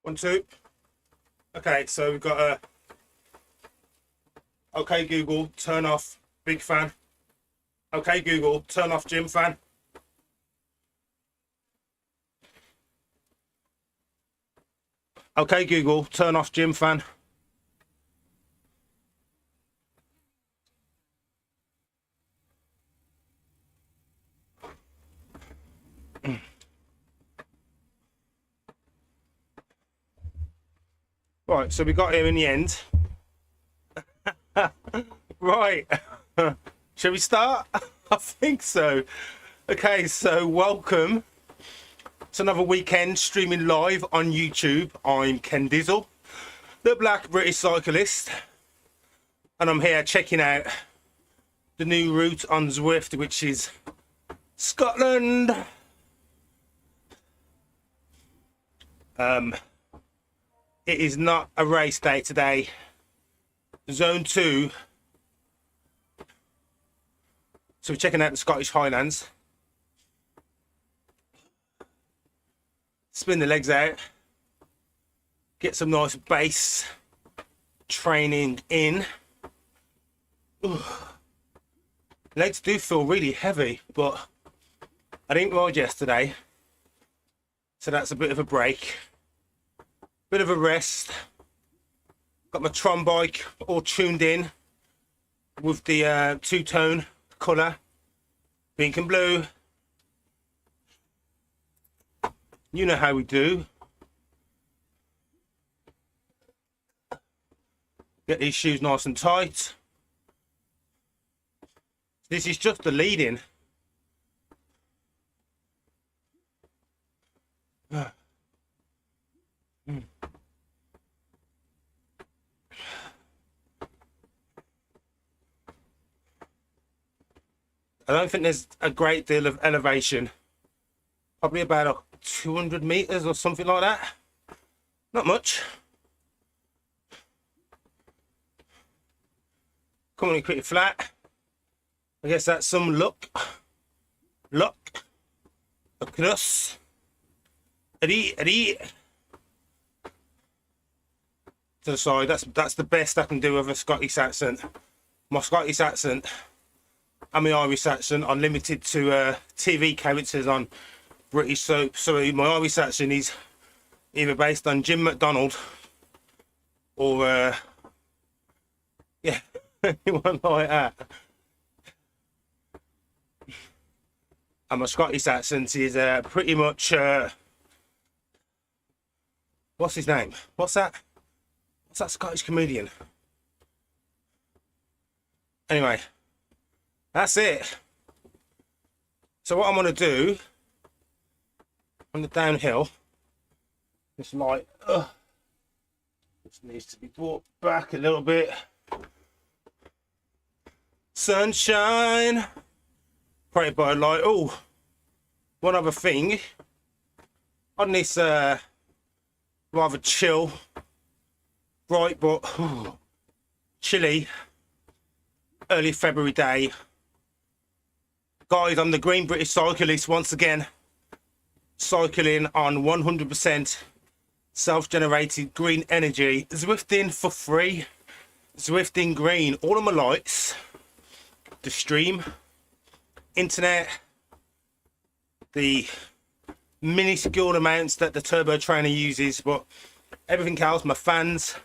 1, 2. Okay, so we've got a okay Google, turn off big fan. Okay Google, turn off gym fan. Okay Google, turn off gym fan. Right, so we got here in the end. Right, shall we start? I think so. Okay, so welcome. It's another weekend streaming live on YouTube. I'm Ken Dizzle, the Black British cyclist, and I'm here checking out the new route on Zwift, which is Scotland. It is not a race day today. Zone 2. So we're checking out the Scottish Highlands. Spin the legs out. Get some nice base training in. Ooh. Legs do feel really heavy, but I didn't ride yesterday, so that's a bit of a break. Bit of a rest. Got my Tron bike all tuned in with the two-tone colour, pink and blue. You know how we do. Get these shoes nice and tight. This is just the lead-in. I don't think there's a great deal of elevation. Probably about 200 meters or something like that. Not much. Coming in pretty flat. I guess that's some luck. Luck. Across. To the side. That's the best I can do with a Scottish accent. My Scottish accent and my Irish accent are limited to TV characters on British soap. So my Irish accent is either based on Jim McDonald or yeah, anyone like that. And my Scottish accent is pretty much what's his name? What's that Scottish comedian? Anyway, that's it. So what I'm gonna do on the downhill, this light this needs to be brought back a little bit. Sunshine, pray by light. Oh, one other thing on this rather chill, bright but chilly early February day. Guys, I'm the Green British Cyclist once again, cycling on 100% self-generated green energy, Zwifting for free, Zwifting green. All of my lights, the stream, internet, the minuscule amounts that the turbo trainer uses, but everything else, my fans,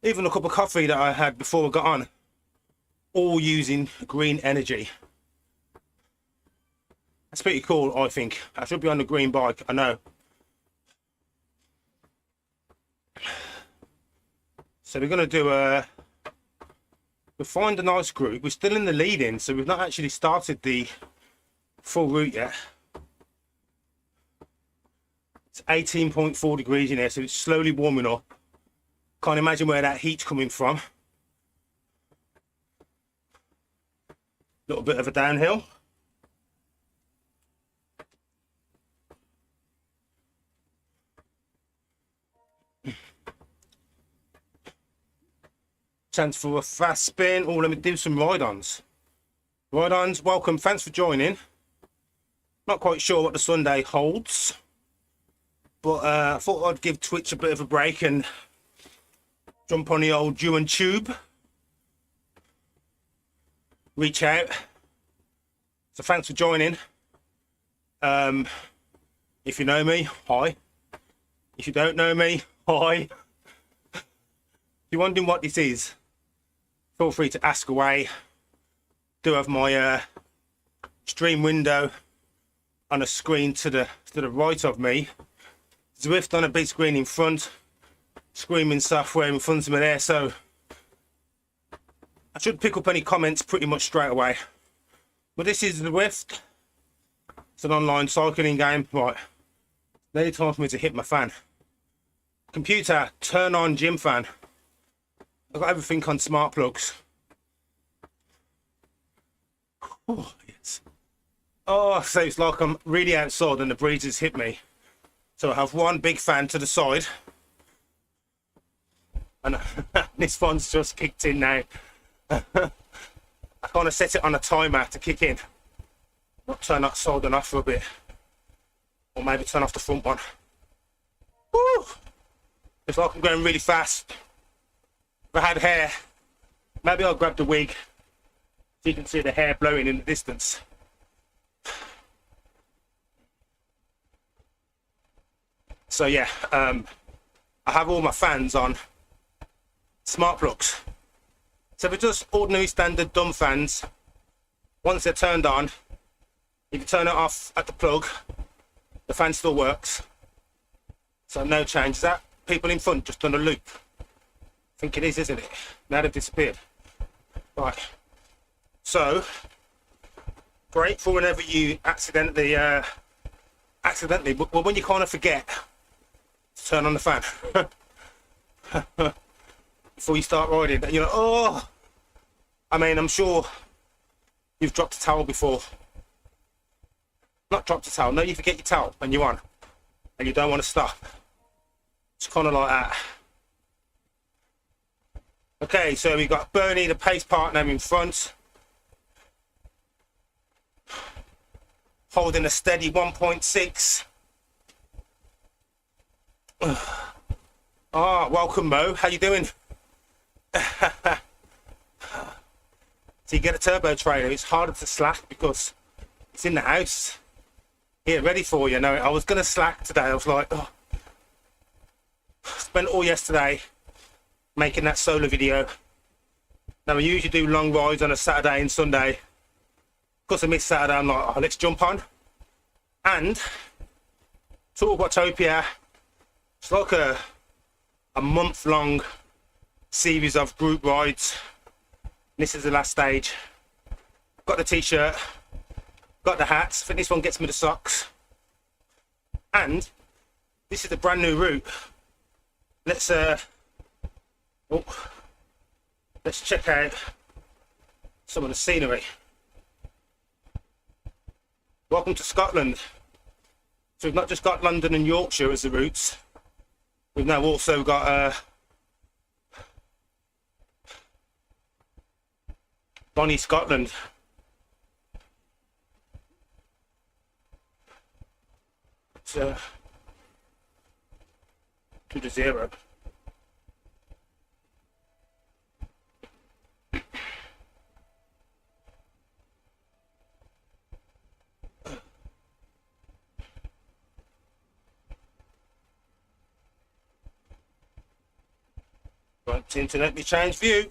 even a cup of coffee that I had before I got on, all using green energy. That's pretty cool, I think. I should be on the green bike, I know. So we're going to do we'll find a nice group. We're still in the lead-in, so we've not actually started the full route yet. It's 18.4 degrees in here, so it's slowly warming up. Can't imagine where that heat's coming from. Little bit of a downhill. Chance for a fast spin. Oh, let me do some ride-ons. Ride-ons, welcome. Thanks for joining. Not quite sure what the Sunday holds, But I thought I'd give Twitch a bit of a break and jump on the old tube, reach out. So thanks for joining. If you know me, hi. If you don't know me, hi. If you're wondering what this is, feel free to ask away. Do have my stream window on a screen to the right of me. Zwift on a big screen in front. Screaming software in front of me there, so I should pick up any comments pretty much straight away. But this is Zwift. It's an online cycling game. Right, nearly time for me to hit my fan. Computer, turn on gym fan. I've got everything on smart plugs. Oh, yes. Oh, so it's like I'm really outside and the breeze has hit me. So I have one big fan to the side. And this one's just kicked in now. I kind of set it on a timer to kick in. Not turn that side and off for a bit. Or maybe turn off the front one. Woo! It's like I'm going really fast. If I had hair, maybe I'll grab the wig so you can see the hair blowing in the distance. So yeah, I have all my fans on smart plugs. So they're just ordinary standard dumb fans. Once they're turned on, if you turn it off at the plug, the fan still works. So no change. Is that people in front just done a loop? I think it is, isn't it? Now they've disappeared. Right. So great for whenever you accidentally, but when you kind of forget to turn on the fan. Before you start riding, you know, oh, I mean, I'm sure you've dropped a towel before. Not dropped a towel, no, you forget your towel when you're on and you don't want to stop. It's kind of like that. Okay, so we've got Bernie, the pace partner, in front, holding a steady 1.6. Ah, welcome Mo, how you doing? So you get a turbo trailer, it's harder to slack because it's in the house here ready for you. No, I was going to slack today. I was like, oh, spent all yesterday making that solo video. Now I usually do long rides on a Saturday and Sunday. Because I missed Saturday, I'm like, oh, let's jump on and talk Watopia. It's like a month-long series of group rides. This is the last stage. Got the t-shirt, got the hats. I think this one gets me the socks. And this is a brand new route. Let's check out some of the scenery. Welcome to Scotland. So we've not just got London and Yorkshire as the routes. We've now also got Bonnie, Scotland. So 2-0. Right, into let me change view.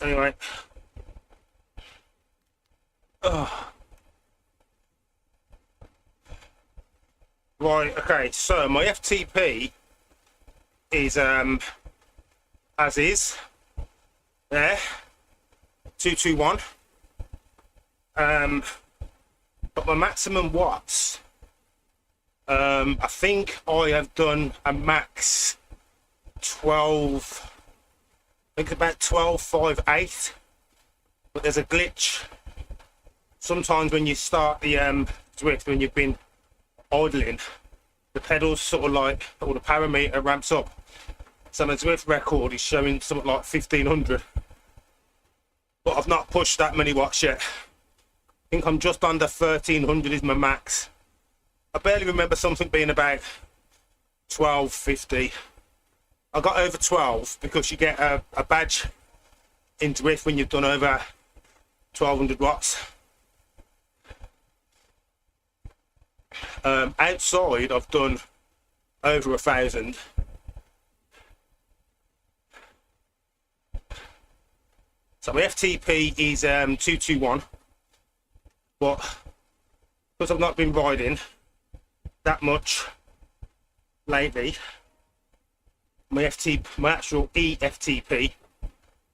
Anyway. Right, okay, so my FTP is as is there 221, but my maximum watts, I think I have done a max 12, I think about 12.58, but there's a glitch sometimes when you start the Zwift, when you've been idling, the the pedals sort of like, or the power meter ramps up. So my Zwift record is showing something like 1500, but I've not pushed that many watts yet. I think I'm just under 1300 is my max. I barely remember something being about 1250. I got over 12 because you get a badge in Zwift when you've done over 1200 watts. Outside I've done over 1000. So my FTP is 221, but because I've not been riding that much lately, my actual EFTP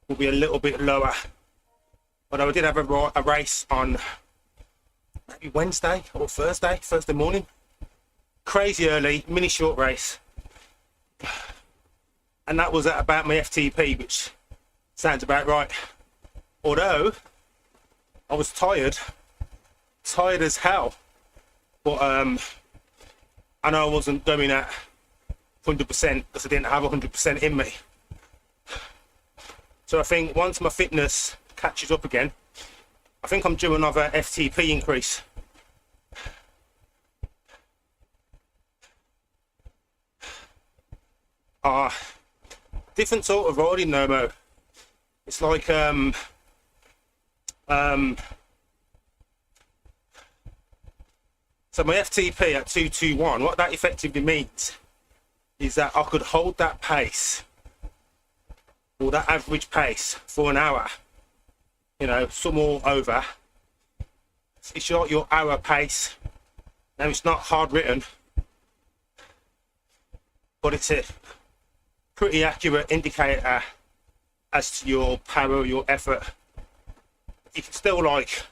will be a little bit lower. Although I did have a race on maybe Wednesday or Thursday morning, crazy early mini short race, and that was at about my FTP, which sounds about right. Although I was tired as hell, but I know I wasn't going at 100% because I didn't have 100% in me. So I think once my fitness catches up again, I think I'm due another FTP increase. Different sort of riding though, Mo. It's like so my FTP at 221, what that effectively means is that I could hold that pace, or that average pace, for an hour, you know, some all over. It's like your hour pace. Now it's not hard written, but it's a pretty accurate indicator as to your power, your effort. You can still like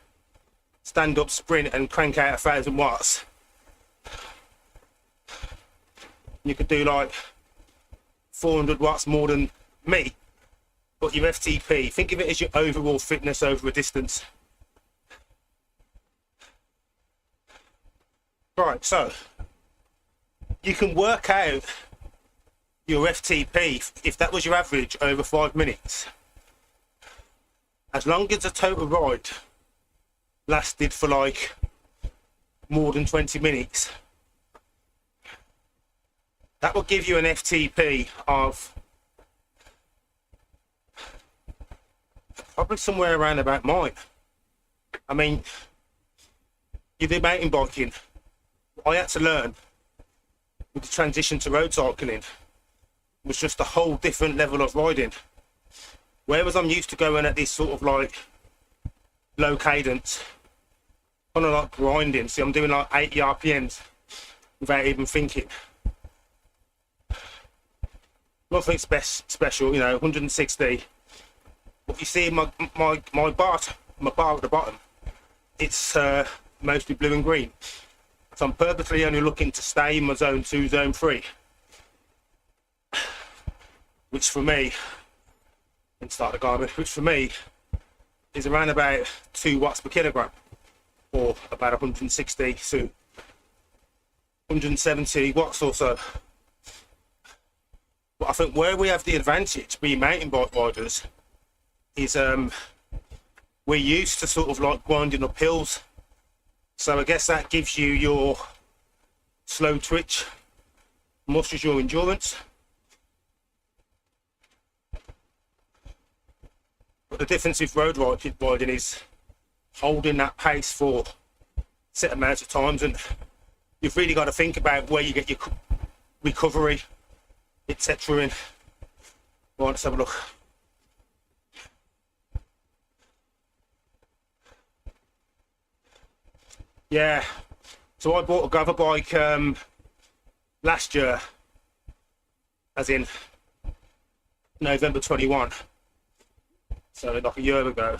stand up, sprint and crank out 1000 watts. You could do like 400 watts more than me, but your FTP, think of it as your overall fitness over a distance. Right, so you can work out your FTP if that was your average over 5 minutes. As long as the total ride lasted for like more than 20 minutes, that will give you an FTP of probably somewhere around about mine. I mean, you do mountain biking. What I had to learn with the transition to road cycling was just a whole different level of riding. Whereas I'm used to going at this sort of like low cadence, kind of like grinding. See, I'm doing like 80 RPMs without even thinking. Nothing special, you know, 160. But you see my bar at the bottom, it's mostly blue and green. So I'm purposely only looking to stay in my zone 2, zone 3. Which for me, and start the garbage, which for me is around about 2 watts per kilogram, or about 160 to 170 watts or so. But I think where we have the advantage being mountain bike riders is we're used to sort of like grinding up hills. So I guess that gives you your slow twitch, musters your endurance. But the difference with road riding is holding that pace for set amounts of times, and you've really got to think about where you get your recovery, etc. in. Right, let's have a look. Yeah, so I bought a gravel bike last year, as in November 21. So like a year ago,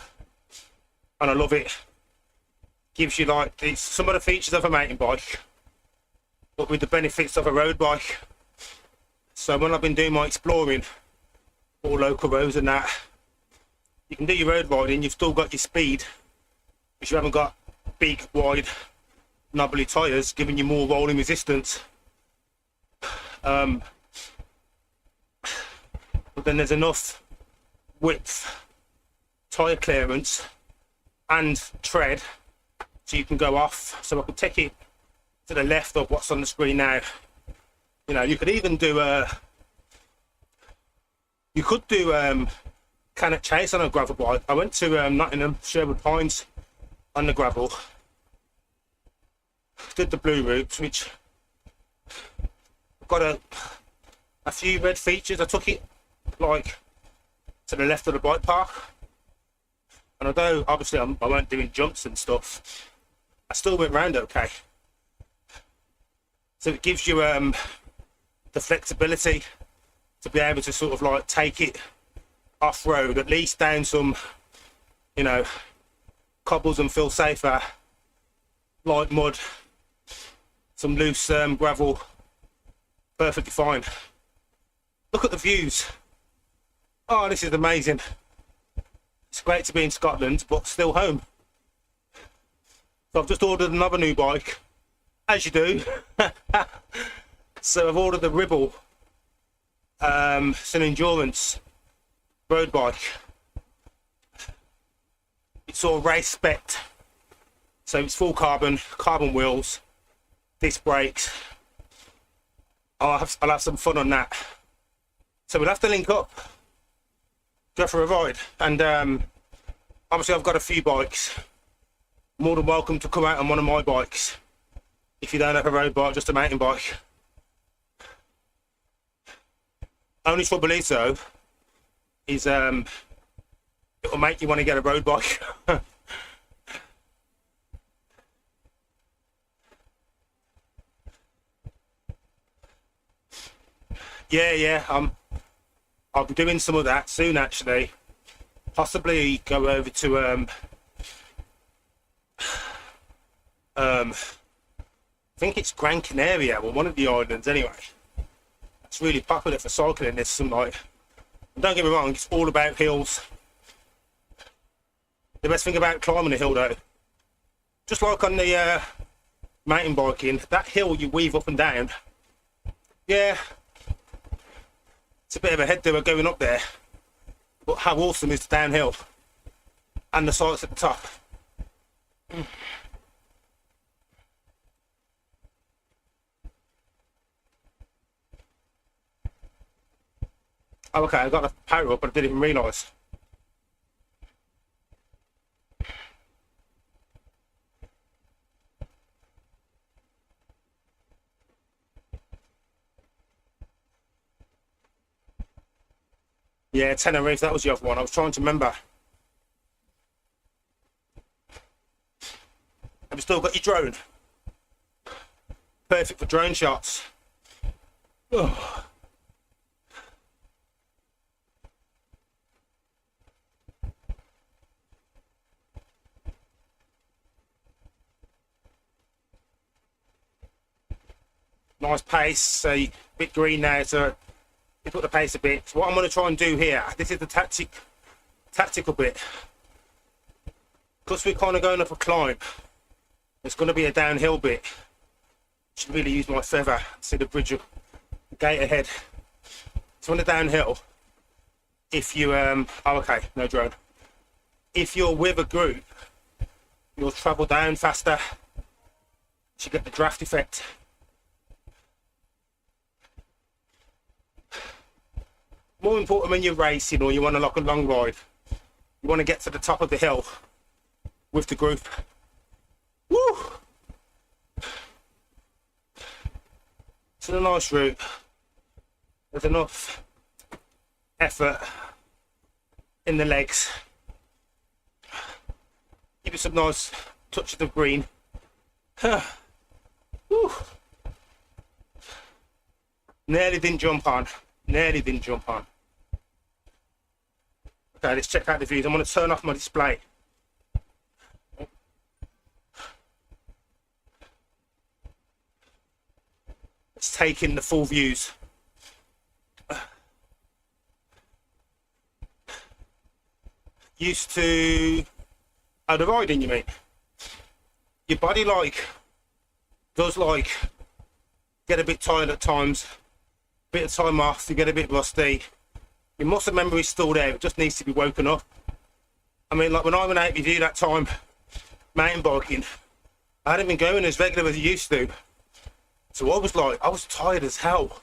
and I love it. Gives you like some of the features of a mountain bike, but with the benefits of a road bike. So when I've been doing my exploring, all local roads and that, you can do your road riding, you've still got your speed, but you haven't got big, wide, knobbly tyres giving you more rolling resistance. But then there's enough width, tyre clearance and tread so you can go off. So I can take it to the left of what's on the screen now. You know, you could even do Cannock Chase on a gravel bike. I went to Nottingham, Sherwood Pines on the gravel, did the blue route, which got a few red features. I took it like to the left of the bike park, and although obviously I weren't doing jumps and stuff, I still went round okay. So it gives you the flexibility to be able to sort of like take it off road, at least down some, you know, cobbles, and feel safer, light mud, some loose gravel, perfectly fine. Look at the views. Oh, this is amazing. It's great to be in Scotland, but still home. So I've just ordered another new bike, as you do. So I've ordered the Ribble. It's an endurance road bike. It's all race spec, so it's full carbon wheels, disc brakes. I'll have some fun on that. So we'll have to link up, go for a ride, and obviously I've got a few bikes. More than welcome to come out on one of my bikes if you don't have a road bike, just a mountain bike. Only trouble is though, is it'll make you want to get a road bike. yeah, I'll be doing some of that soon actually. Possibly go over to I think it's Gran Canaria, or one of the islands anyway. It's really popular for cycling. There's some like, don't get me wrong, it's all about hills. The best thing about climbing a hill though, just like on the mountain biking, that hill you weave up and down, yeah, it's a bit of a head doer going up there, but how awesome is the downhill and the sights at the top. Oh, okay, I got the power up, but I didn't even realise. Yeah, Tenerife, that was the other one. I was trying to remember. Have you still got your drone? Perfect for drone shots. Oh. Nice pace, so a bit green now, so you put the pace a bit. So what I'm going to try and do here, this is the tactical bit. Because we're kind of going up a climb, it's going to be a downhill bit. Should really use my feather. See the bridge, the gate ahead. So on the downhill, if you oh okay, no drone. If you're with a group, you'll travel down faster. You get the draft effect. More important when you're racing or you want to like a long ride, you want to get to the top of the hill with the group. Woo! It's a nice route. There's enough effort in the legs. Give it some nice touches of green. Woo! Nearly didn't jump on. Nearly didn't jump on. Okay, let's check out the views. I'm going to turn off my display. Let's take in the full views. Used to... Oh, the riding, you mean? Your body, like, does, like, get a bit tired at times. bit of time off, you get a bit rusty. Your muscle memory is still there, it just needs to be woken up. I mean, like when I went out with you that time, mountain biking, I hadn't been going as regular as I used to. So I was tired as hell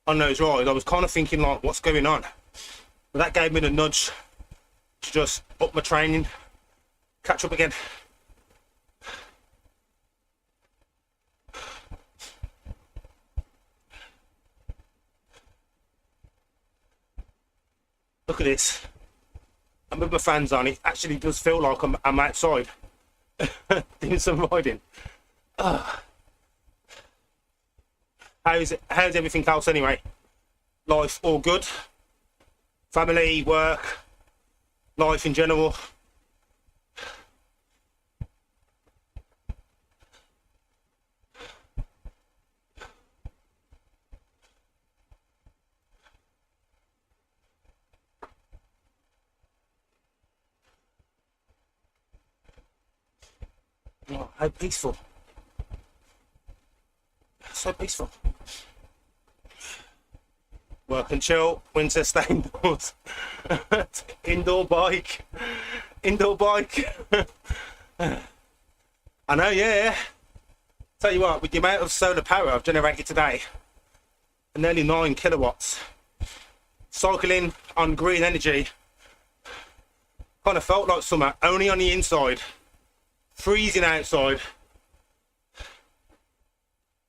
on those rides. I was kind of thinking like, what's going on? But that gave me the nudge to just up my training, catch up again. Look at this. I'm with my fans on. It actually does feel like I'm outside doing some riding. How's everything else anyway? Life all good? Family, work, life in general? Oh, how peaceful. So peaceful. Work and chill, winter stay indoors. Indoor bike. I know, yeah. Tell you what, with the amount of solar power I've generated today, nearly 9 kilowatts, cycling on green energy, kind of felt like summer, only on the inside, freezing outside,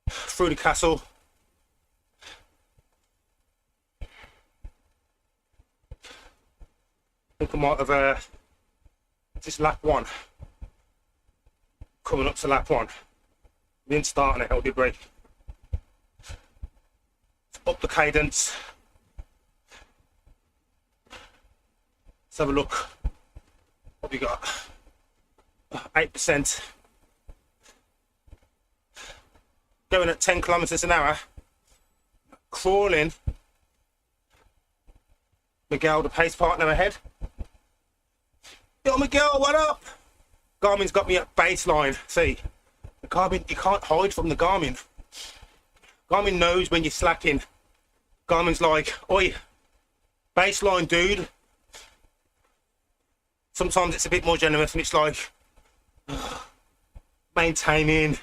through the castle. I think I might have just lap 1, coming up to lap 1. Didn't start on a healthy break. Up the cadence. Let's have a look. What we got? 8%. Going at 10 kilometers an hour. Crawling. Miguel, the pace partner, ahead. Yo, Miguel, what up? Garmin's got me at baseline. See, the Garmin, you can't hide from the Garmin. Garmin knows when you're slacking. Garmin's like, oi, baseline, dude. Sometimes it's a bit more generous and it's like, maintaining.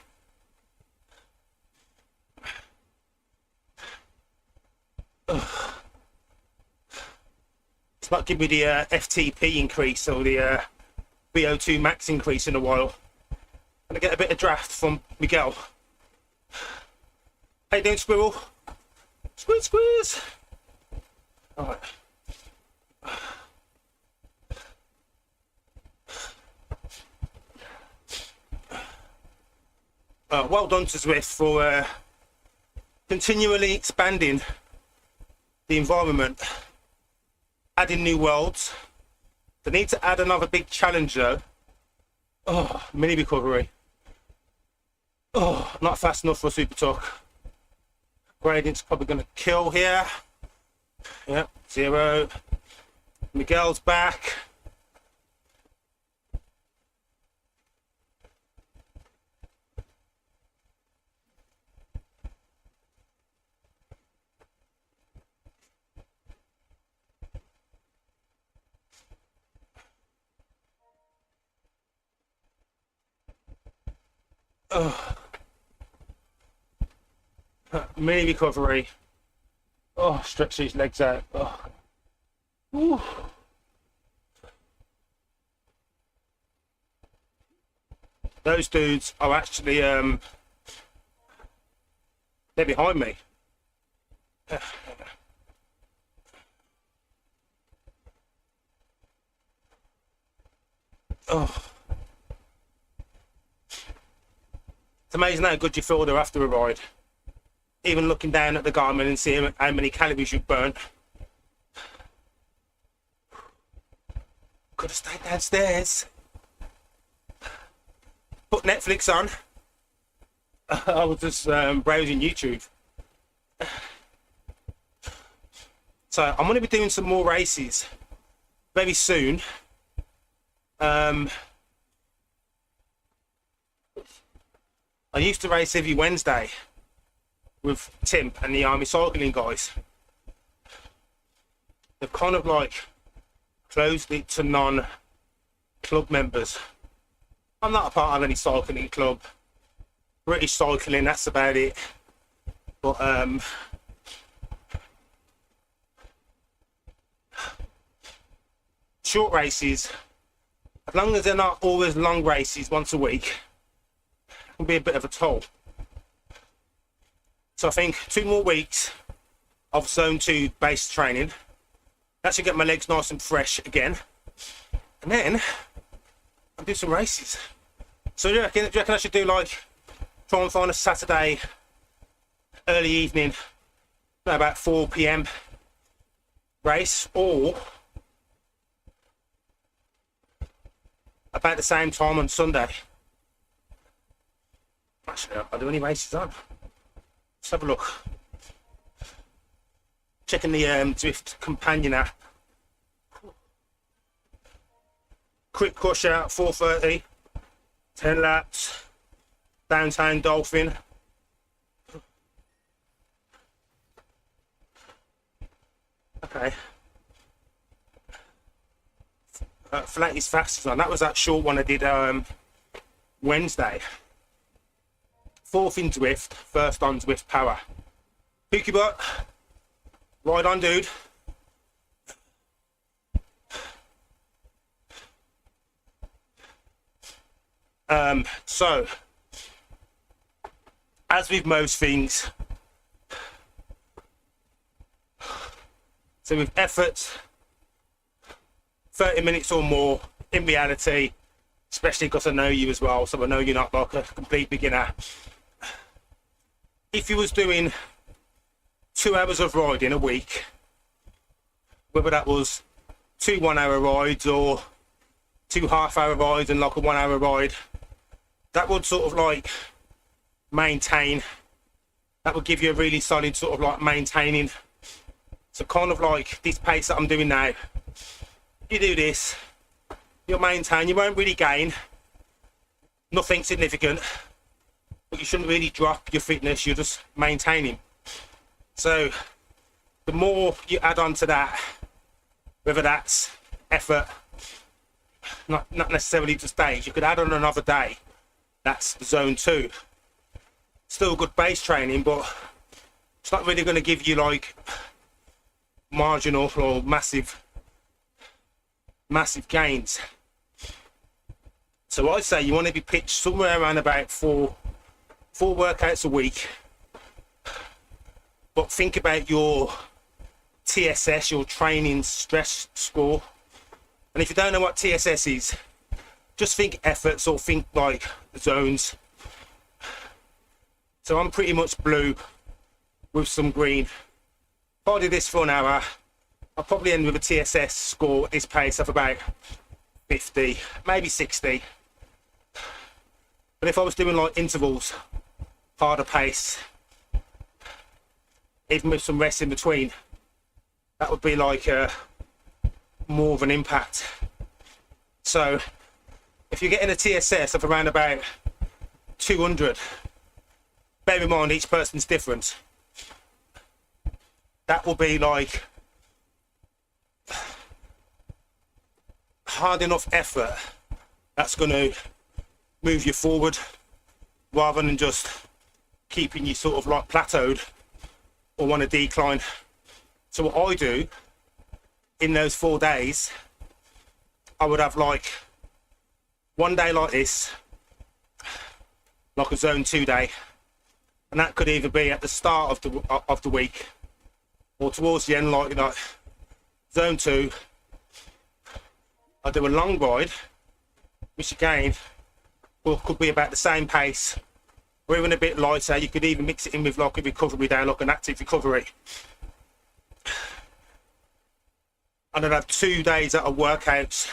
It's not giving me the FTP increase or the VO2 max increase in a while. And I get a bit of draft from Miguel. How you doing, squirrel? Squeeze, squeeze. All right. Well done to Zwift for continually expanding the environment, adding new worlds. They need to add another big challenge though. Oh, mini recovery. Oh, not fast enough for a super tuck. Gradient's probably going to kill here. Yep, 0. Miguel's back. Mini recovery. Oh, stretch these legs out. Oh. Ooh. Those dudes are actually they're behind me. Oh. It's amazing how good you feel there after a ride. Even looking down at the Garmin and seeing how many calories you've burnt. Could have stayed downstairs. Put Netflix on. I was just browsing YouTube. So I'm going to be doing some more races very soon. I used to race every Wednesday. with Tim and the Army Cycling guys. They've kind of like closed it to non-club members. I'm not a part of any cycling club. British cycling, that's about it. But short races, as long as they're not always long races once a week, can be a bit of a toll. So I think 2 more weeks of zone 2 base training. That should get my legs nice and fresh again. And then I'll do some races. So do you reckon I should do like, try and find a Saturday early evening, about 4 PM race, or about the same time on Sunday? Actually, I'll do any races on. Let's have a look. Checking the Zwift companion app. Quick push out, 4:30, 10 laps, downtown Dolphin. Okay. Flat is fastest on. That was that short one I did Wednesday. 4th in Zwift, 1st on Zwift Power. Pookie butt. Ride on, dude. So, as with most things, so with effort, 30 minutes or more, in reality, especially because I know you as well, so I know you're not like a complete beginner. If you was doing 2 hours of riding a week, whether that was 2 1-hour rides or 2 half-hour rides and like a 1-hour ride, that would sort of like maintain, that would give you a really solid sort of like maintaining. So kind of like this pace that I'm doing now, you do this, you'll maintain, you won't really gain nothing significant, but you shouldn't really drop your fitness, you're just maintaining. So the more you add on to that, whether that's effort, not necessarily to stage, you could add on another day, that's zone 2. Still good base training, but it's not really going to give you like marginal or massive gains. So I'd say you want to be pitched somewhere around about four workouts a week, but think about your TSS, your training stress score. And if you don't know what TSS is, just think efforts or think like zones. So I'm pretty much blue with some green. If I do this for an hour, I'll probably end with a TSS score at this pace of about 50, maybe 60. But if I was doing like intervals, harder pace, even with some rest in between, that would be like more of an impact. So if you're getting a TSS of around about 200, bear in mind each person's different, that will be like hard enough effort that's going to move you forward rather than just keeping you sort of like plateaued or on a decline. So what I do in those 4 days, I would have like one day like this, like a zone 2 day, and that could either be at the start of the week or towards the end, like zone 2. I do a long ride, which again could be about the same pace or even a bit lighter. You could even mix it in with like a recovery day, like an active recovery. And I'd have 2 days out of workouts.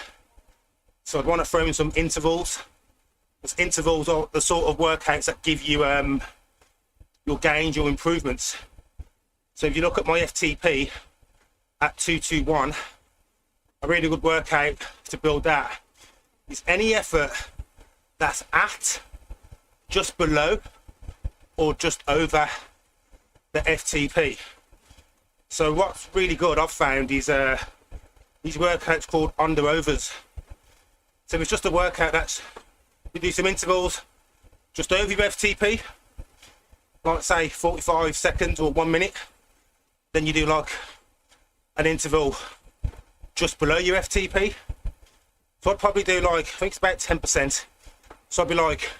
So I'd want to throw in some intervals. Because intervals are the sort of workouts that give you your gains, your improvements. So if you look at my FTP at 221, a really good workout to build that is any effort that's at, just below, or just over the FTP. So what's really good I've found is these workouts called under-overs. So it's just a workout that's, you do some intervals just over your FTP, like say 45 seconds or 1 minute. Then you do like an interval just below your FTP. So I'd probably do like, I think it's about 10%. So I'd be like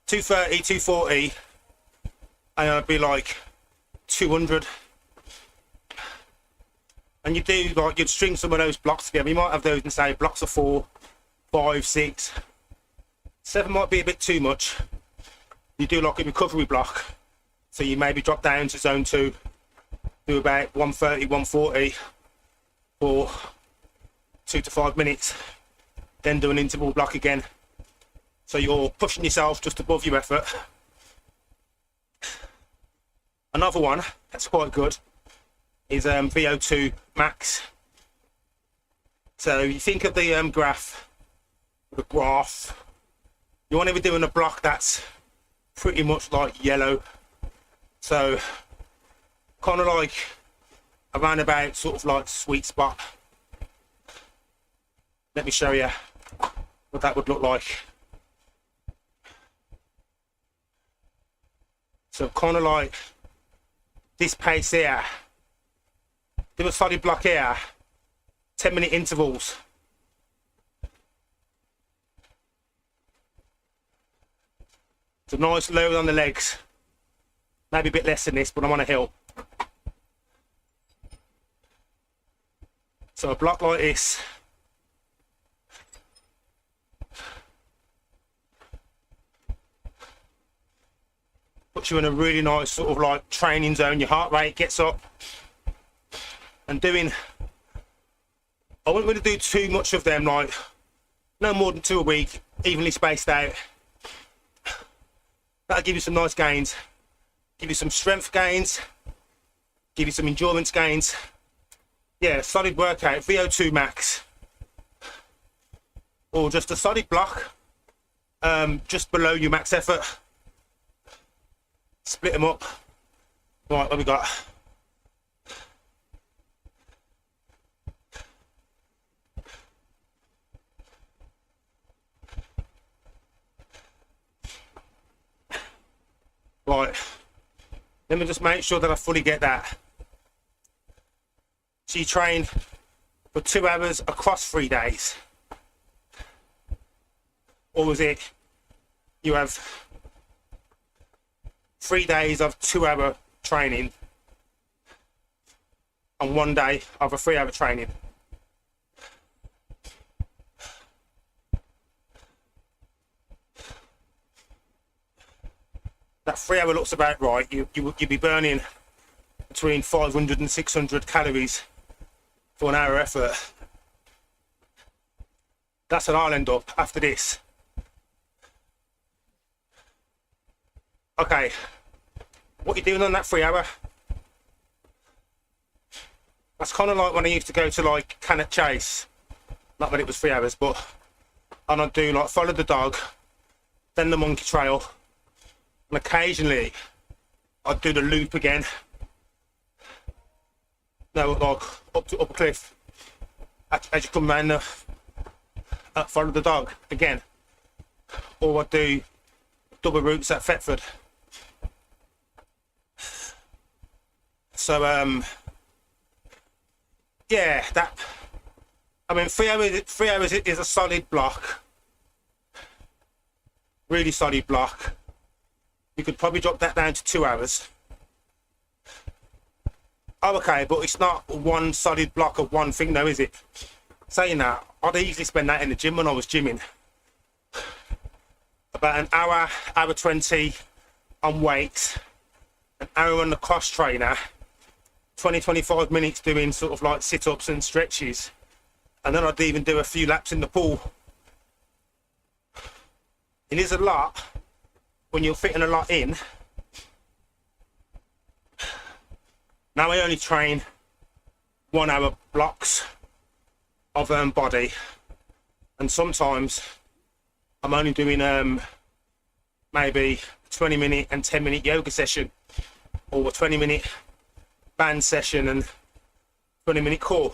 230, 240, and I'd be like 200. And you do like, you'd string some of those blocks together. You might have those in say blocks of 4, 5, 6, 7 might be a bit too much. You do like a recovery block. So you maybe drop down to zone 2, do about 130, 140 for 2 to 5 minutes. Then do an interval block again. So you're pushing yourself just above your effort. Another one that's quite good is VO2 max. So you think of the graph, you want to be doing a block that's pretty much like yellow. So kind of like around about sort of like sweet spot. Let me show you what that would look like. So kind of like this pace here. Do a solid block here, 10-minute intervals. It's a nice load on the legs. Maybe a bit less than this, but I'm on a hill. So a block like this. Puts you in a really nice sort of like training zone. Your heart rate gets up. And doing, I wouldn't really do too much of them, like no more than 2 a week, evenly spaced out. That'll give you some nice gains, give you some strength gains, give you some endurance gains. Yeah, solid workout, VO2 max, or just a solid block, just below your max effort. Split them up. Right, what we got? Right, let me just make sure that I fully get that. So you train for 2 hours across 3 days. Or is it you have 3 days of 2-hour training and 1 day of a 3-hour training? That 3 hour looks about right. You'd be burning between 500 and 600 calories for an hour effort. That's what I'll end up after this. Okay, what you're doing on that 3 hour, that's kind of like when I used to go to like Cannock Chase. Not that it was 3 hours, but and I'd do like follow the dog, then the monkey trail, and occasionally I'd do the loop again. No, like up a cliff. As you come round the follow the dog again. Or I'd do double routes at Thetford. So yeah, that, I mean 3 hours is a solid block. Really solid block. You could probably drop that down to 2 hours. Oh, okay, but it's not one solid block of one thing though, is it? Saying that, I'd easily spend that in the gym when I was gymming. About an hour, hour 20 on weights, an hour on the cross trainer, 20-25 minutes doing sort of like sit-ups and stretches, and then I'd even do a few laps in the pool. It is a lot when you're fitting a lot in. Now I only train 1 hour blocks of body, and sometimes I'm only doing maybe 20-minute and 10-minute yoga session, or a 20-minute band session and 20-minute core.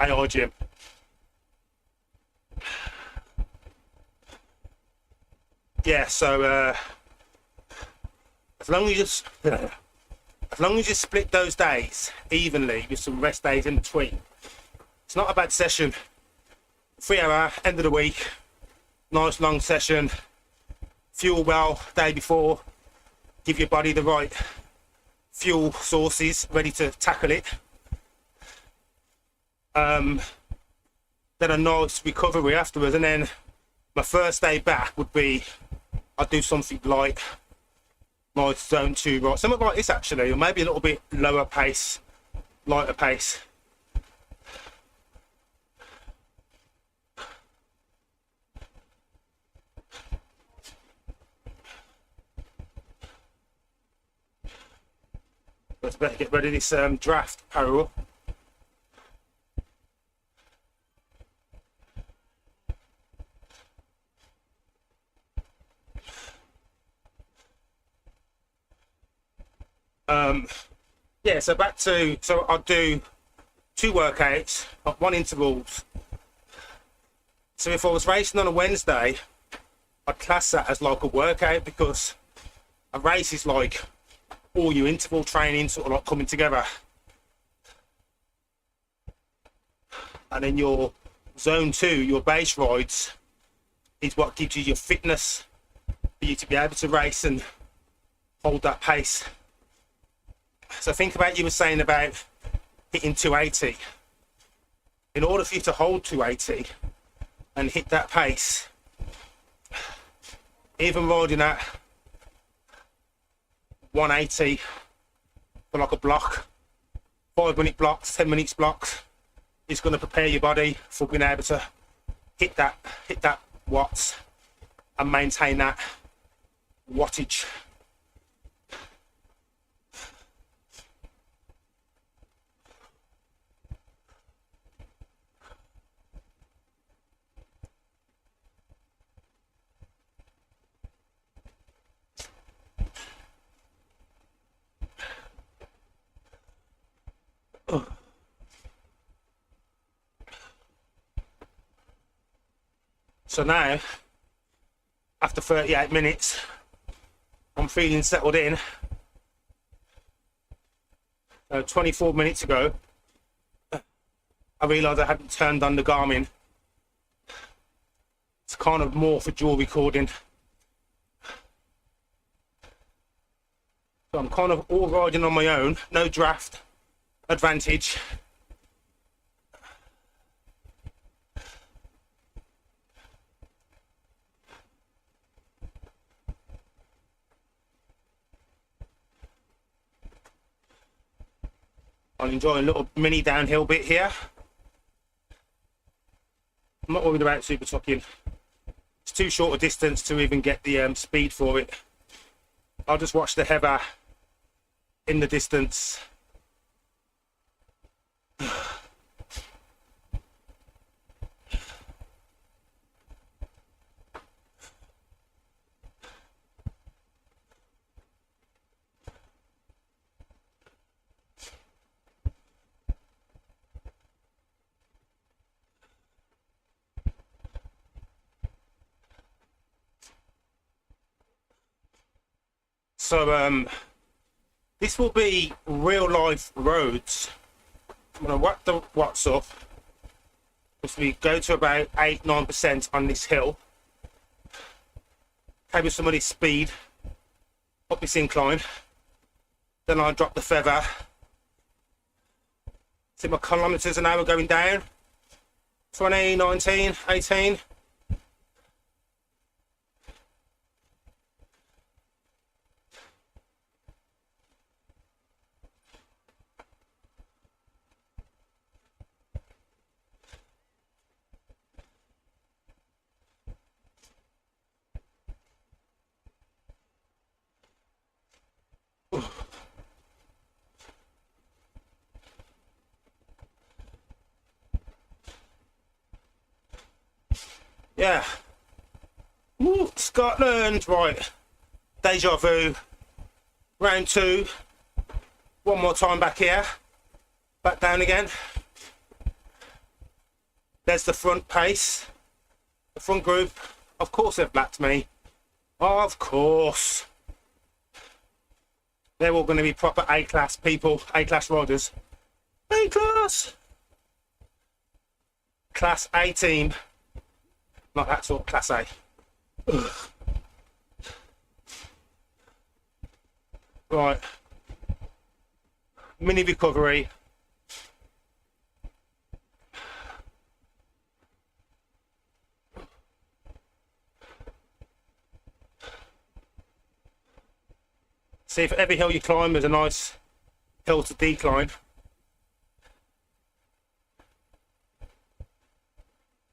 AI gym. Yeah, so as long as you split those days evenly with some rest days in between, it's not a bad session. 3 hour, end of the week, nice long session, fuel well day before, give your body the right fuel sources ready to tackle it. Then a nice recovery afterwards, and then my first day back would be I'd do something light, nice zone 2, right, something like this actually, or maybe a little bit lower pace, lighter pace. Let's better get rid of this draft parallel. Yeah, so back to, so I'll do 2 workouts, 1 intervals. So if I was racing on a Wednesday, I'd class that as like a workout, because a race is like all your interval training sort of like coming together. And then your zone 2, your base rides, is what gives you your fitness for you to be able to race and hold that pace. So think about, you were saying about hitting 280. In order for you to hold 280 and hit that pace, even riding at 180 for like a block, 5-minute blocks, 10 minutes blocks, is going to prepare your body for being able to hit that watts and maintain that wattage. So now, after 38 minutes, I'm feeling settled in. 24 minutes ago, I realised I hadn't turned on the Garmin. It's kind of more for dual recording. So I'm kind of all riding on my own, no draft advantage. I'm enjoying a little mini downhill bit here. I'm not worried about super tucking. It's too short a distance to even get the speed for it. I'll just watch the heather in the distance. So this will be real life roads. I'm gonna whack the watts up as we go to about 8-9% on this hill. Maybe some of this speed up this incline. Then I drop the feather. See my kilometres an hour going down. 20, 19, 18. Yeah. Ooh, Scotland, right. Deja vu. Round 2. One more time back here. Back down again. There's the front pace. The front group. Of course they've blacked me. Of course. They're all going to be proper A-class people. A-class riders. A-class! Class A team. Not that sort of Class A. Ugh. Right. Mini recovery. See, if every hill you climb is a nice hill to decline.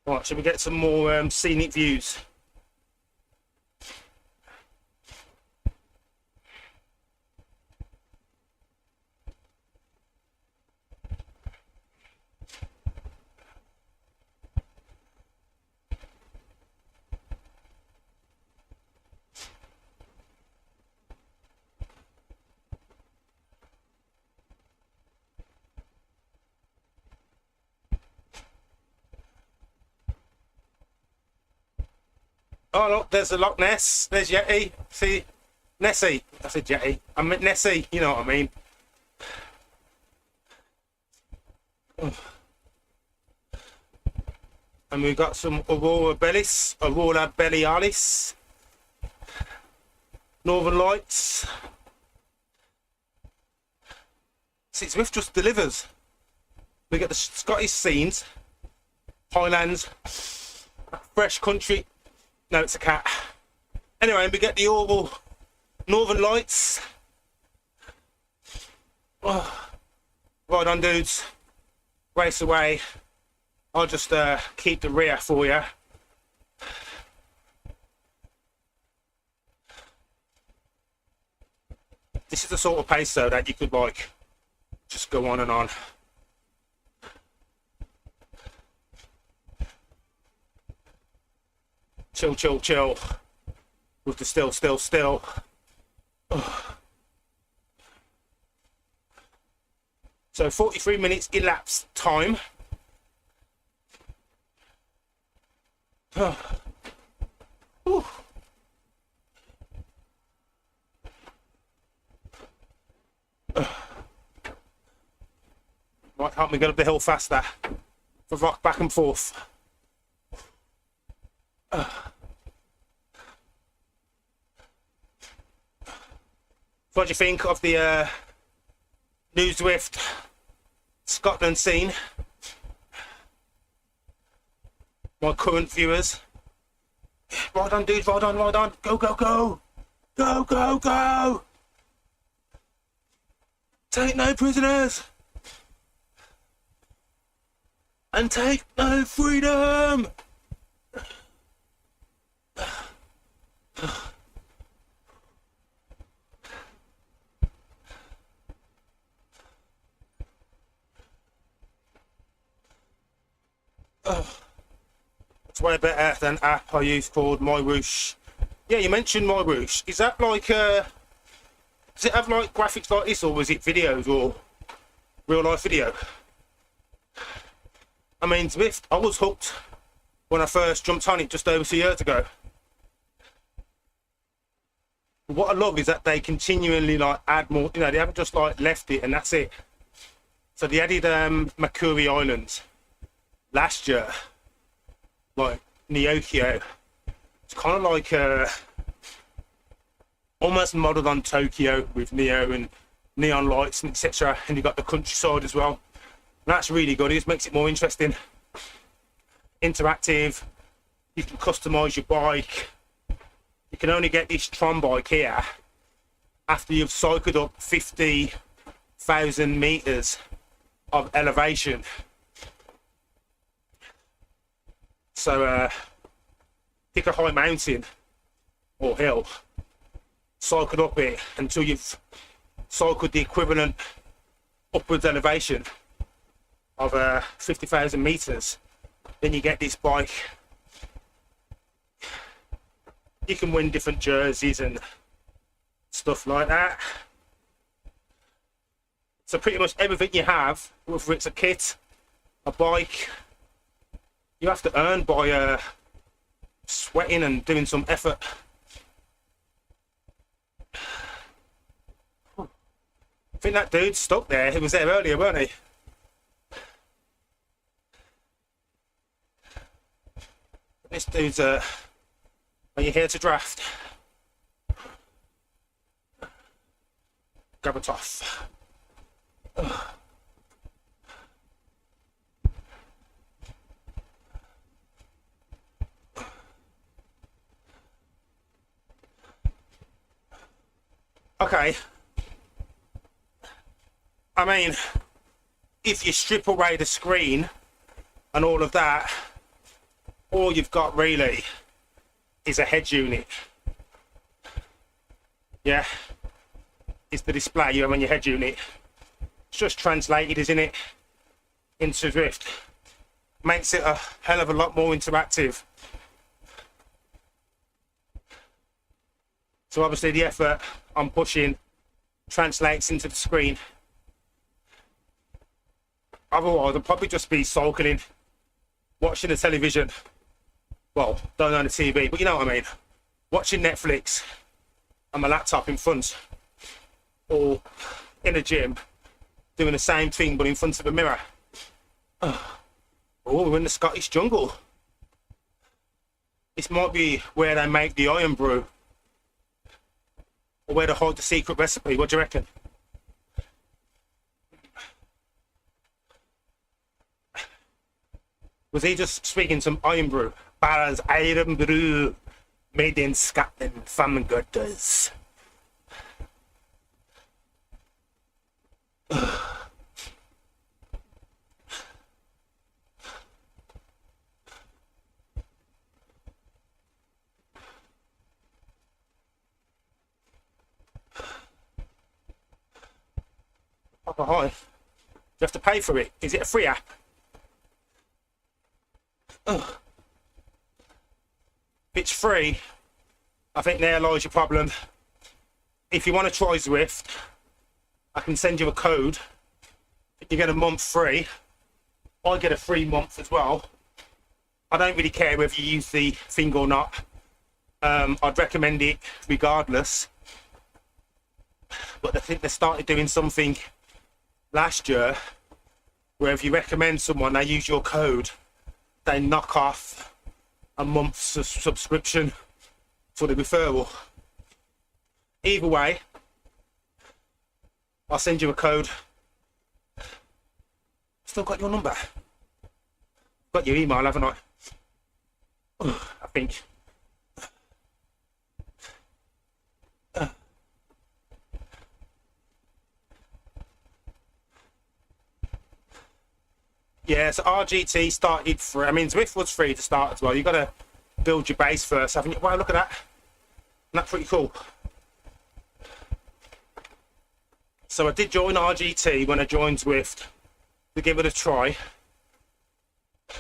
Right, should we get some more scenic views? Oh look, there's the Loch Ness. There's Yeti. See, Nessie. I said Yeti. I meant Nessie. You know what I mean. And we've got some Aurora Borealis, Northern Lights. See, Zwift just delivers. We get the Scottish scenes, Highlands, fresh country. No, it's a cat. Anyway, we get the Oral Northern Lights. Oh, right on, dudes. Race away. I'll just keep the rear for you. This is the sort of pace though that you could like just go on and on. Chill, chill, chill. With the still. Ugh. So 43 minutes elapsed time. Whew. Might help me get up the hill faster. For rock back and forth. What do you think of the new Zwift Scotland scene? My current viewers. Ride on, dudes, ride on, ride on. Go, go, go. Go, go, go. Take no prisoners. And take no freedom. It's way better than an app I use called My Roosh. Yeah, you mentioned My Roosh. Is that like does it have like graphics like this, or was it videos or real life video? I mean, Zwift, I was hooked when I first jumped on it just over 2 years ago. What I love is that they continually like add more, you know, they haven't just like left it and that's it. So they added Macquarie Islands last year, like Neokyo. It's kind of like almost modelled on Tokyo with Neo and neon lights and etc. And you got the countryside as well. And that's really good. It just makes it more interesting, interactive. You can customise your bike. You can only get this Tron bike here after you've cycled up 50,000 meters of elevation. So pick a high mountain or hill, cycle up it until you've cycled the equivalent upwards elevation of 50,000 meters. Then you get this bike. You can win different jerseys and stuff like that. So pretty much everything you have, whether it's a kit, a bike, you have to earn by sweating and doing some effort. I think that dude's stuck there. He was there earlier, weren't he? This dude's are you here to draft? Grab it off. Okay. I mean, if you strip away the screen and all of that, all you've got really is a head unit. Yeah, it's the display you have on your head unit. It's just translated, isn't it, into Zwift. Makes it a hell of a lot more interactive. So obviously the effort I'm pushing translates into the screen. Otherwise I'll probably just be sulking, watching the television. Well, don't own a TV, but you know what I mean. Watching Netflix on my laptop in front, or in a gym, doing the same thing but in front of a mirror. Oh, we're in the Scottish jungle. This might be where they make the iron brew, or where they hide the secret recipe. What do you reckon? Was he just speaking some iron brew? Barra's iron brew, made in Scotland from gutters. Oh, hi. You have to pay for it. Is it a free app? Ugh. If it's free, I think there lies your problem. If you want to try Zwift, I can send you a code. You get a month free. I get a free month as well. I don't really care whether you use the thing or not. I'd recommend it regardless. But I think they started doing something last year where if you recommend someone, they use your code, they knock off a month's subscription for the referral. Either way, I'll send you a code. Still got your number. Got your email, haven't I? I think. Yeah, so RGT started free. I mean, Zwift was free to start as well. You've got to build your base first, haven't you? Wow, look at that. Isn't that pretty cool? So I did join RGT when I joined Zwift to give it a try.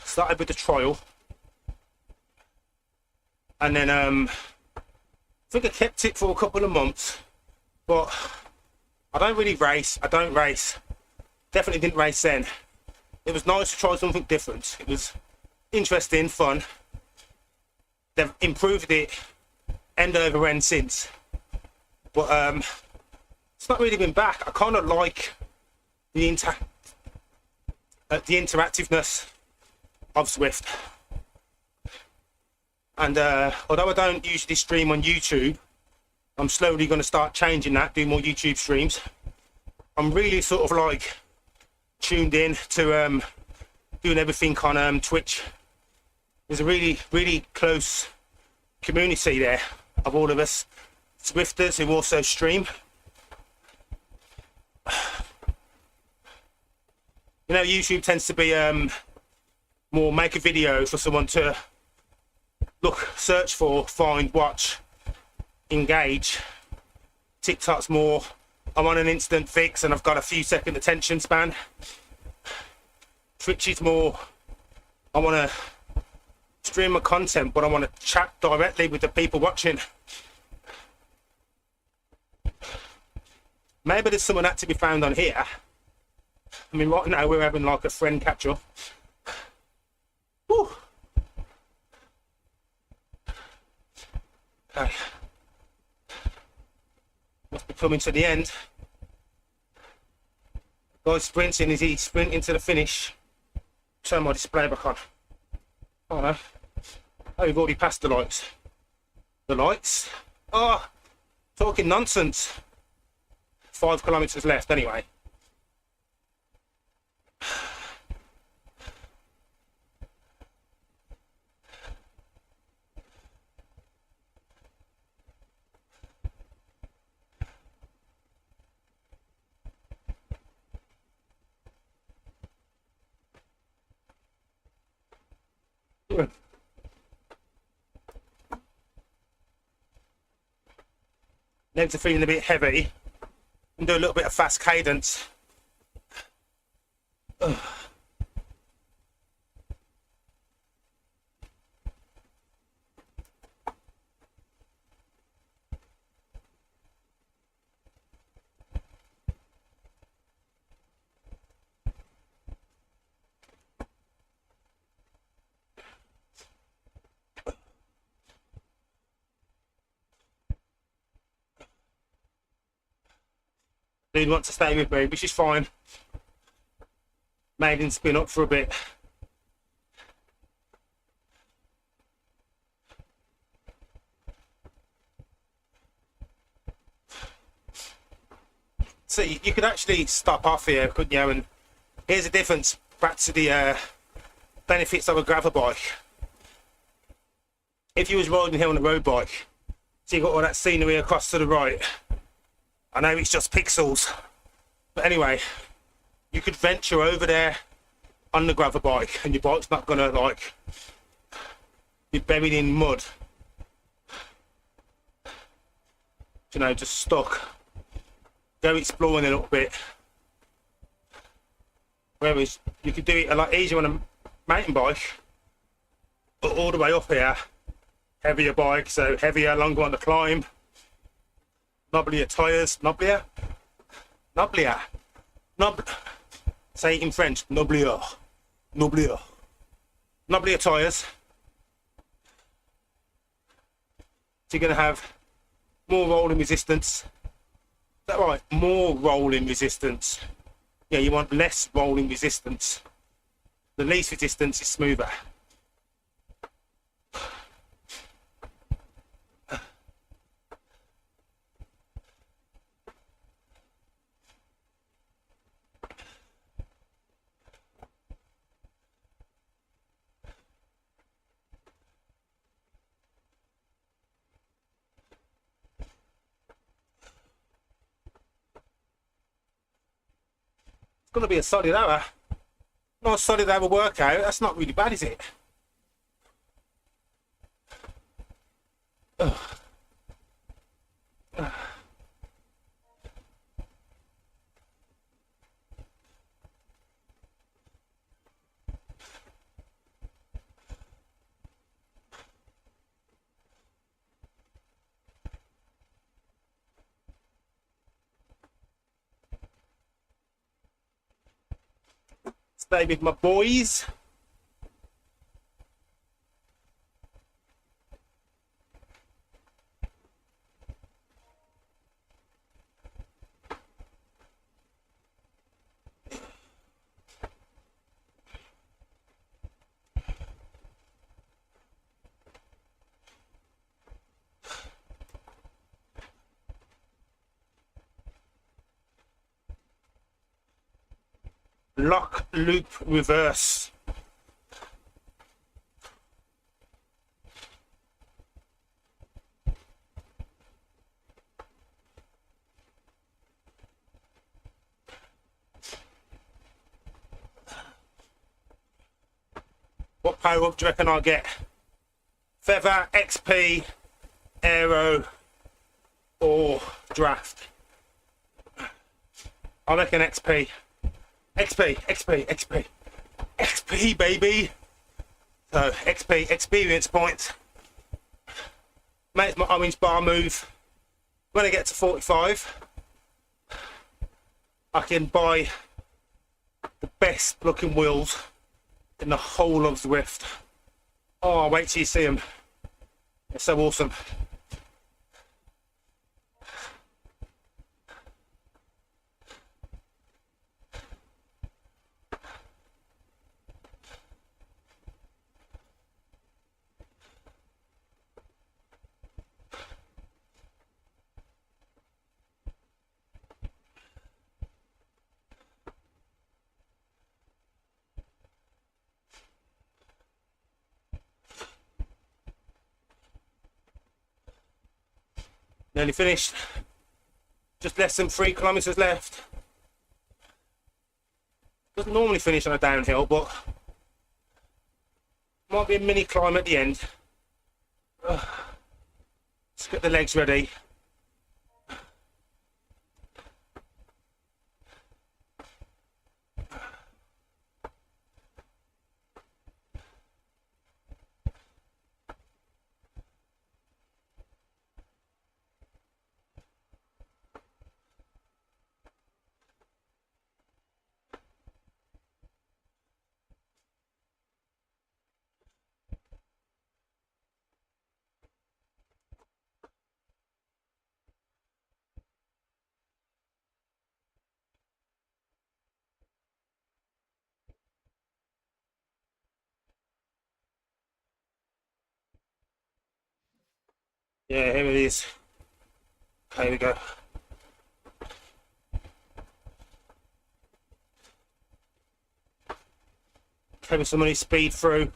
Started with the trial. And then I think I kept it for a couple of months. But I don't really race. I don't race. Definitely didn't race then. It was nice to try something different. It was interesting, fun. They've improved it end over end since. But it's not really been back. I kind of like the interactiveness of Zwift. And although I don't usually stream on YouTube, I'm slowly going to start changing that, do more YouTube streams. I'm really sort of like tuned in to doing everything on Twitch. There's a really close community there of all of us Zwifters who also stream. You know, YouTube tends to be more make a video for someone to look, search for, find, watch, engage. TikTok's more, I'm on an instant fix and I've got a few second attention span. Twitch is more, I want to stream my content, but I want to chat directly with the people watching. Maybe there's some of that to be found on here. I mean, right now we're having like a friend catch up. Woo. Okay. Must be coming to the end. Guy's sprinting, is he sprinting to the finish? Turn my display back on. Oh no. Oh, we've already passed the lights. The lights? Oh, talking nonsense. 5 kilometres left anyway. Legs are feeling a bit heavy. And do a little bit of fast cadence. Ugh. Dude wants to stay with me, which is fine. Made him spin up for a bit. So you could actually stop off here, couldn't you? And here's the difference back to the benefits of a gravel bike. If you was riding here on a road bike, so you got all that scenery across to the right. I know it's just pixels, but anyway, you could venture over there on the gravel bike and your bike's not gonna like be buried in mud, you know, just stuck. Go exploring a little bit, whereas you could do it a lot easier on a mountain bike, but all the way up here, heavier bike, so heavier, longer on the climb. Knobblier tyres, knobblier, say it in French, knobblier tyres. So you're going to have more rolling resistance. Is that right? More rolling resistance. Yeah, you want less rolling resistance. The least resistance is smoother. It's going to be a solid hour. Not a solid hour workout. That's not really bad, is it? Ugh. Ugh. Stay with my boys. Lock, loop, reverse. What power up do you reckon I'll get? Feather, XP, Aero, or Draft? I reckon XP. XP, baby. So XP, experience points. Makes my orange bar move. When I get to 45, I can buy the best looking wheels in the whole of Zwift. Oh, wait till you see them. They're so awesome. Nearly finished. Just less than 3 kilometers left. Doesn't normally finish on a downhill, but might be a mini climb at the end. Let's get the legs ready. Yeah, here it is. Here we go. Having some money speed through.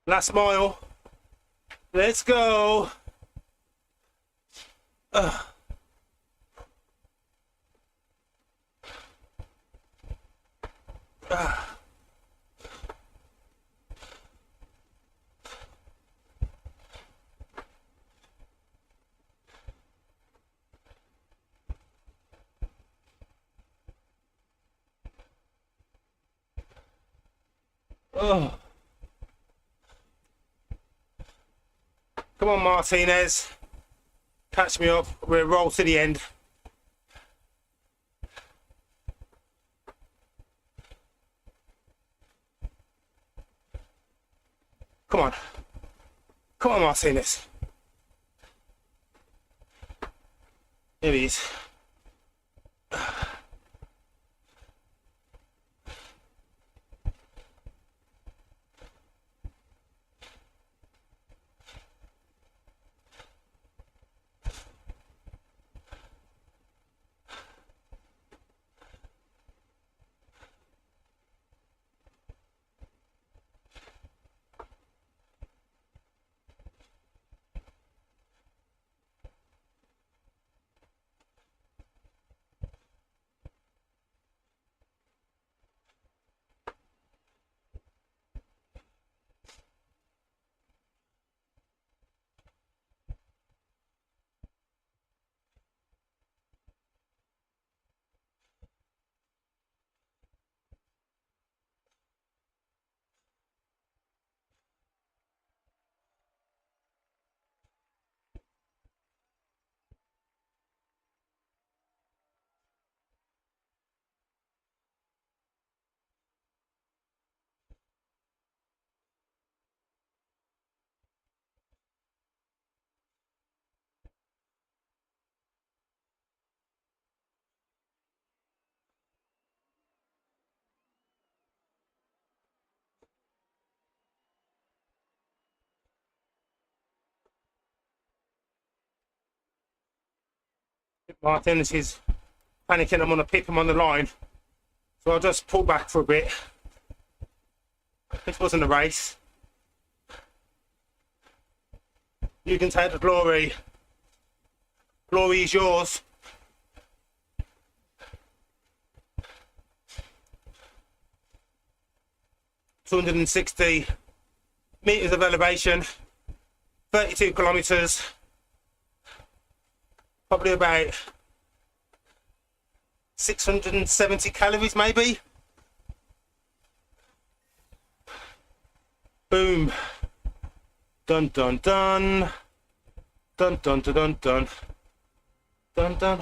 Last mile. Let's go. Oh. Come on, Martinez. Catch me up. We'll roll to the end. Come on. Come on, Martinez. Here he is. Martinez is panicking. I'm going to pip him on the line. So I'll just pull back for a bit. This wasn't a race. You can take the glory. Glory is yours. ...260 metres of elevation, 32 kilometres, probably about 670 calories maybe. Boom. Dun dun dun. Dun dun dun dun dun. Dun dun.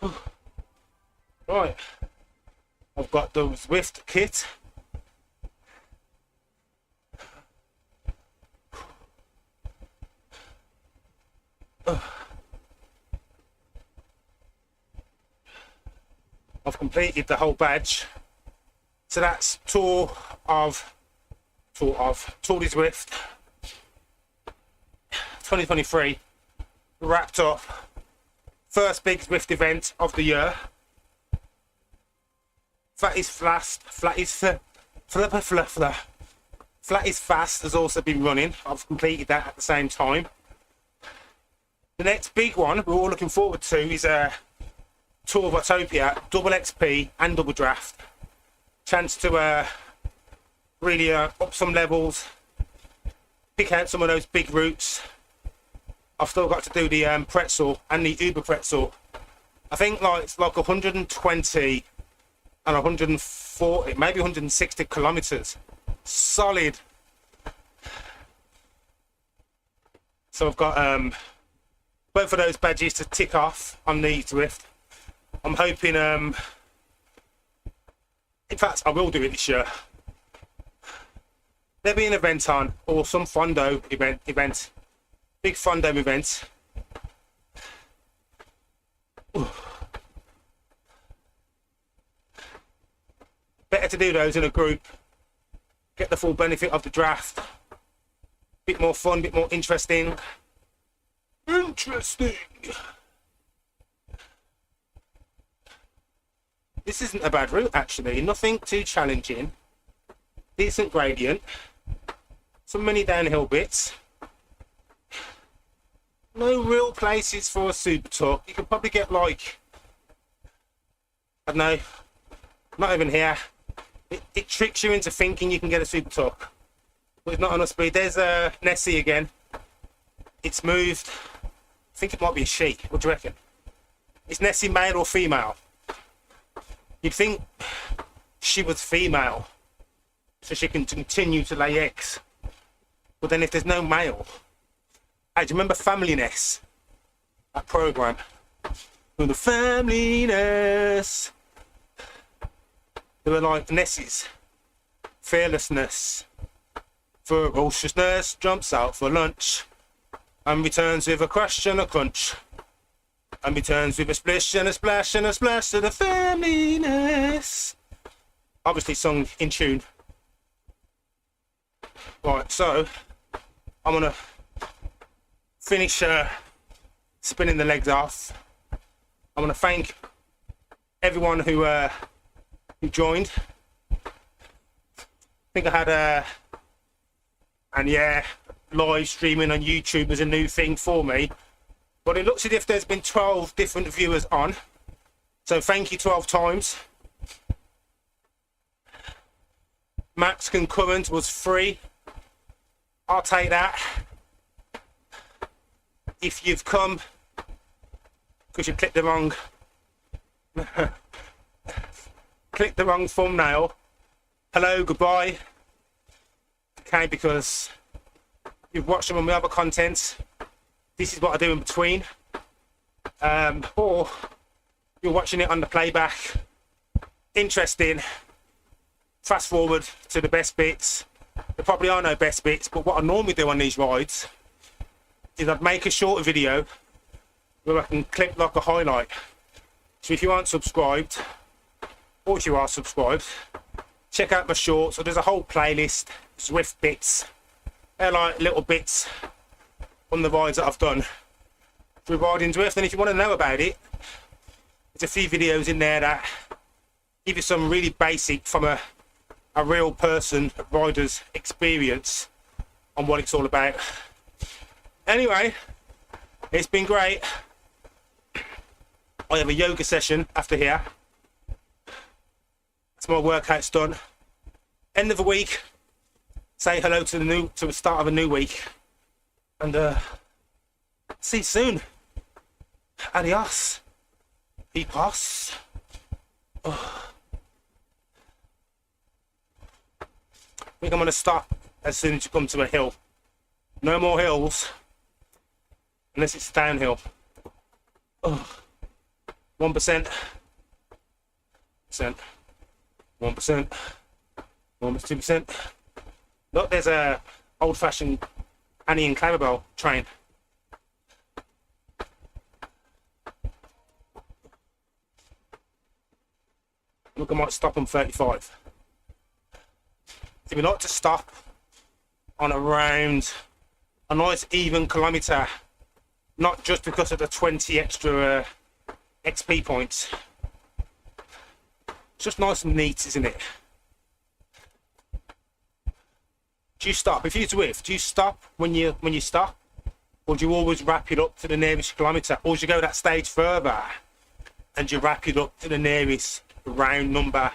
Whew. Right. I've got the Zwift kit. I've completed the whole badge. So that's Tour de Zwift 2023 wrapped up. First big Zwift event of the year. Flat is Fast has also been running. I've completed that at the same time. The next big one we're all looking forward to is Tour of Autopia, double XP and double draft. Chance to really up some levels, pick out some of those big routes. I've still got to do the pretzel and the Uber pretzel. I think it's like 120 and 140, maybe 160 kilometers. Solid. So I've got both of those badges to tick off on the Zwift. I'm hoping, in fact, I will do it this year. There'll be an event on, or some Fondo event, big Fondo event. Ooh. Better to do those in a group, get the full benefit of the draft. Bit more fun, bit more interesting. This isn't a bad route actually, nothing too challenging. Decent gradient, some mini downhill bits. No real places for a super tuck. You can probably get like, I don't know, not even here. It tricks you into thinking you can get a super tuck, but it's not enough speed. There's Nessie again. It's moved. I think it might be a she. What do you reckon? Is Nessie male or female? You'd think she was female, so she can continue to lay eggs. But then if there's no male... Hey, do you remember Familyness? That programme? For the Familyness. They were like Nessies. Fearlessness. Ferociousness jumps out for lunch and returns with a crash and a crunch. And returns with a splish and a splash and a splash to the Familyness. Obviously sung in tune. Right, so I'm gonna finish spinning the legs off. I'm gonna thank everyone who joined. I think I had and yeah, live streaming on YouTube is a new thing for me. But it looks as if there's been 12 different viewers on. So thank you 12 times. Max concurrent was free. I'll take that. If you've come because you clicked the wrong thumbnail, hello, goodbye. Okay, because you've watched some of my other content. This is what I do in between. Or you're watching it on the playback. Interesting. Fast forward to the best bits. There probably are no best bits, but what I normally do on these rides is I'd make a shorter video where I can clip like a highlight. So if you aren't subscribed, or if you are subscribed, check out my shorts. So there's a whole playlist, Zwift bits. They're like little bits on the rides that I've done. through riding Zwift. And if you want to know about it, there's a few videos in there that give you some really basic from a real person, a rider's experience on what it's all about. Anyway, it's been great. I have a yoga session after here. That's my workout's done. End of the week. Say hello to the start of a new week. And see you soon. Adios. Peepos. Oh. I think I'm going to stop as soon as you come to a hill. No more hills. Unless it's downhill. Oh. 1%. 1%. 1%. 2%. Look, there's a old-fashioned Annie and Clarabelle train. Look, I might stop on 35. So we like to stop on around a nice even kilometre, not just because of the 20 extra XP points. It's just nice and neat, isn't it? Do you stop? If you Zwift, do you stop when you stop? Or do you always wrap it up to the nearest kilometre? Or do you go that stage further and you wrap it up to the nearest round number?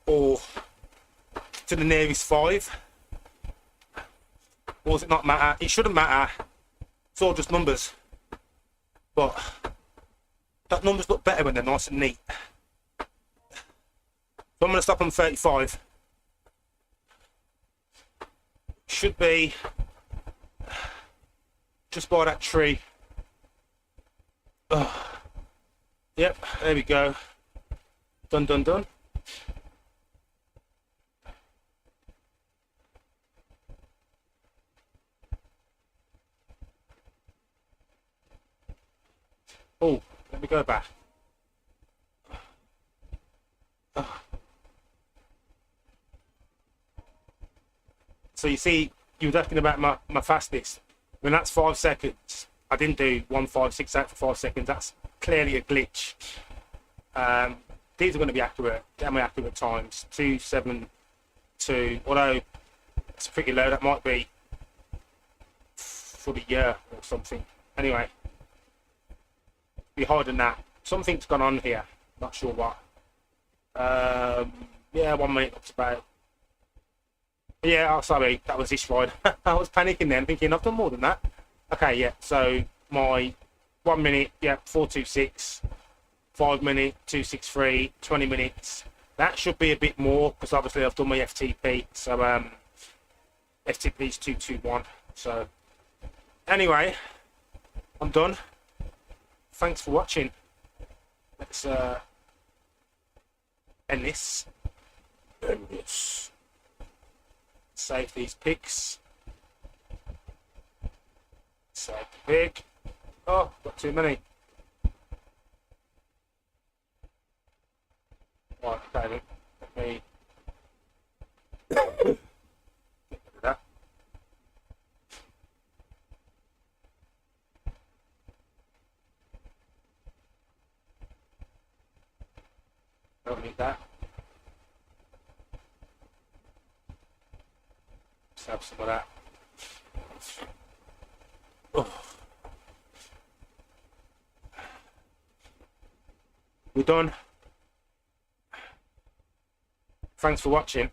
Or to the nearest 5? Or does it not matter? It shouldn't matter. It's all just numbers. But that numbers look better when they're nice and neat. So I'm going to stop on 35. Should be just by that tree. Oh. Yep, there we go. Done, done, done. Oh, let me go back. Oh. So you see, you were asking about my fastest. When that's 5 seconds, I didn't do 1:5.68 for 5 seconds. That's clearly a glitch. These are going to be accurate, semi-accurate times. 2:72. Although it's pretty low. That might be for the year or something. Anyway, be higher than that. Something's gone on here. Not sure what. Yeah, 1 minute looks about. Yeah, oh, sorry, that was this ride. I was panicking then, thinking I've done more than that. Okay, yeah, so my 1 minute, yeah, 4:26, 5 minute, 2:63, 20 minutes. That should be a bit more because obviously I've done my FTP. So FTP is 2:21. So anyway, I'm done. Thanks for watching. Let's end this. Save these pics. Save the pig. Oh, got too many. Right, okay, let me get rid of that. Don't need that. Let's have some of that. Oh. We're done. Thanks for watching.